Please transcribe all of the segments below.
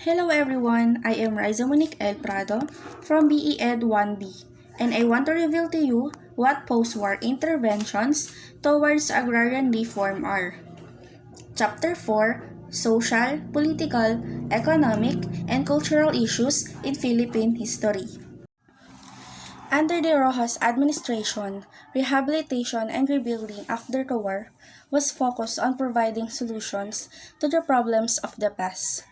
Hello everyone, I am Riza Monique El Prado from BE Ed 1B, and I want to reveal to you what post-war interventions towards agrarian reform are. Chapter 4, Social, Political, Economic, and Cultural Issues in Philippine History. Under the Rojas administration, rehabilitation and rebuilding after the war was focused on providing solutions to the problems of the past.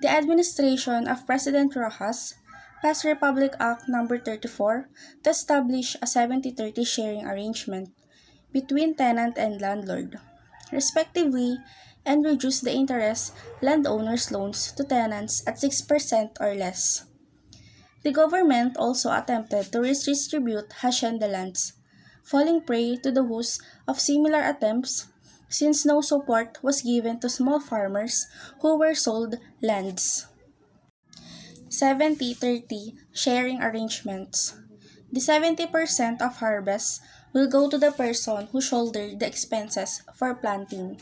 The administration of President Rojas passed Republic Act No. 34 to establish a 70-30 sharing arrangement between tenant and landlord, respectively, and reduce the interest landowners' loans to tenants at 6% or less. The government also attempted to redistribute hacienda lands, falling prey to the woes of similar attempts since no support was given to small farmers who were sold lands. 70-30 sharing arrangements. The 70% of harvest will go to the person who shouldered the expenses for planting,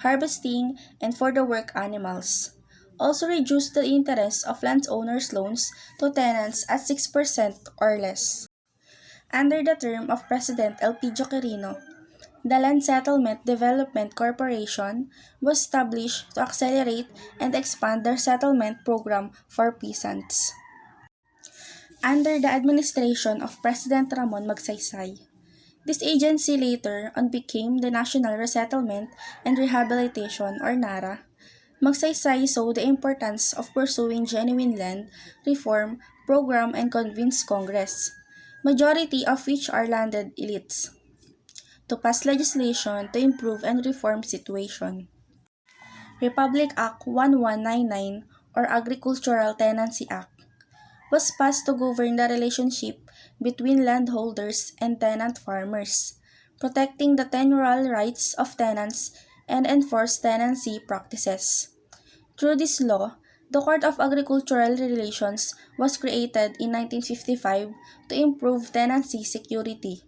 harvesting, and for the work animals. Also reduce the interest of landowners' loans to tenants at 6% or less. Under the term of President Elpidio Quirino, the Land Settlement Development Corporation was established to accelerate and expand their settlement program for peasants. Under the administration of President Ramon Magsaysay, this agency later on became the National Resettlement and Rehabilitation or NARA. Magsaysay saw the importance of pursuing genuine land reform program and convinced Congress, majority of which are landed elites, to pass legislation to improve and reform situation. Republic Act 1199 or Agricultural Tenancy Act was passed to govern the relationship between landholders and tenant farmers, protecting the tenural rights of tenants and enforce tenancy practices. Through this law, the Court of Agricultural Relations was created in 1955 to improve tenancy security,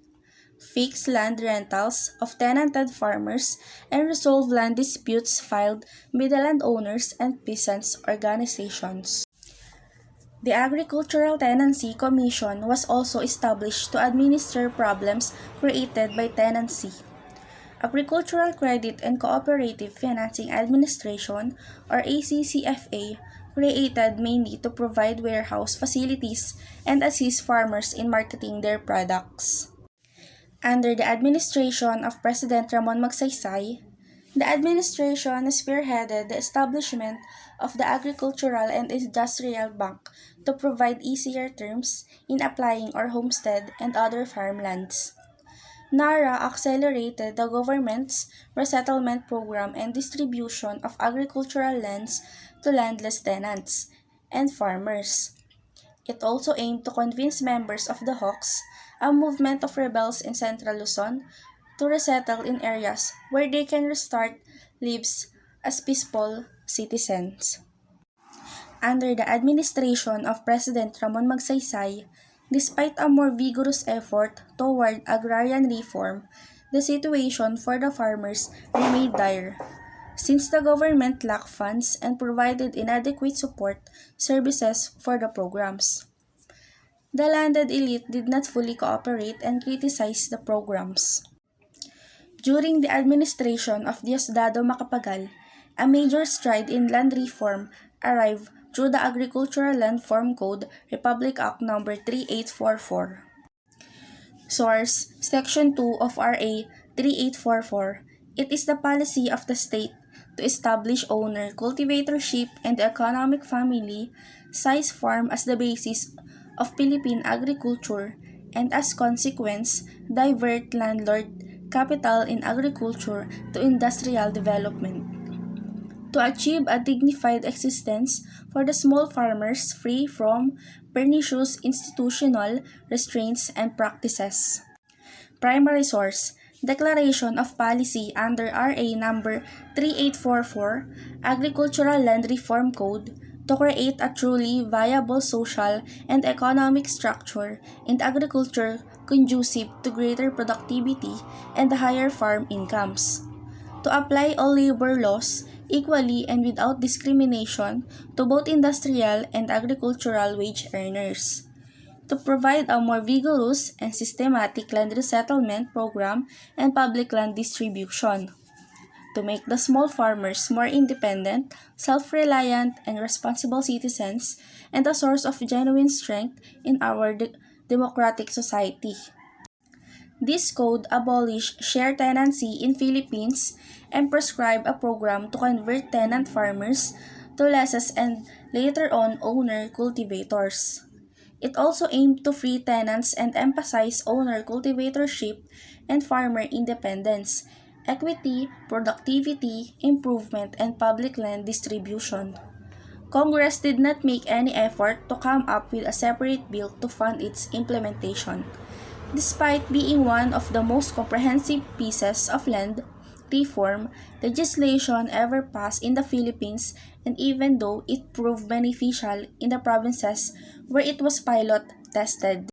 fix land rentals of tenanted farmers, and resolve land disputes filed by the landowners and peasants organizations. The Agricultural Tenancy Commission was also established to administer problems created by tenancy. Agricultural Credit and Cooperative Financing Administration or ACCFA created mainly to provide warehouse facilities and assist farmers in marketing their products. Under the administration of President Ramon Magsaysay, the administration spearheaded the establishment of the Agricultural and Industrial Bank to provide easier terms in applying or homestead and other farmlands. NARA accelerated the government's resettlement program and distribution of agricultural lands to landless tenants and farmers. It also aimed to convince members of the Hawks, a movement of rebels in Central Luzon, to resettle in areas where they can restart lives as peaceful citizens. Under the administration of President Ramon Magsaysay, despite a more vigorous effort toward agrarian reform, the situation for the farmers remained dire, since the government lacked funds and provided inadequate support services for the programs. The landed elite did not fully cooperate and criticized the programs. During the administration of Diosdado Macapagal, a major stride in land reform arrived through the Agricultural Land Form Code Republic Act No. 3844. Source: Section 2 of RA 3844. It is the policy of the state to establish owner, cultivatorship, and the economic family-size farm as the basis of Philippine agriculture and as consequence, divert landlord capital in agriculture to industrial development. To achieve a dignified existence for the small farmers free from pernicious institutional restraints and practices. Primary source: Declaration of Policy under RA No. 3844, Agricultural Land Reform Code, to create a truly viable social and economic structure in agriculture conducive to greater productivity and higher farm incomes. To apply all labor laws equally and without discrimination to both industrial and agricultural wage earners. To provide a more vigorous and systematic land resettlement program and public land distribution. To make the small farmers more independent, self-reliant, and responsible citizens, and a source of genuine strength in our democratic society. This code abolished share tenancy in Philippines and prescribed a program to convert tenant farmers to lessees and later on owner cultivators. It also aimed to free tenants and emphasize owner cultivatorship and farmer independence, equity, productivity, improvement, and public land distribution. Congress did not make any effort to come up with a separate bill to fund its implementation. Despite being one of the most comprehensive pieces of land reform legislation ever passed in the Philippines, and even though it proved beneficial in the provinces where it was pilot tested.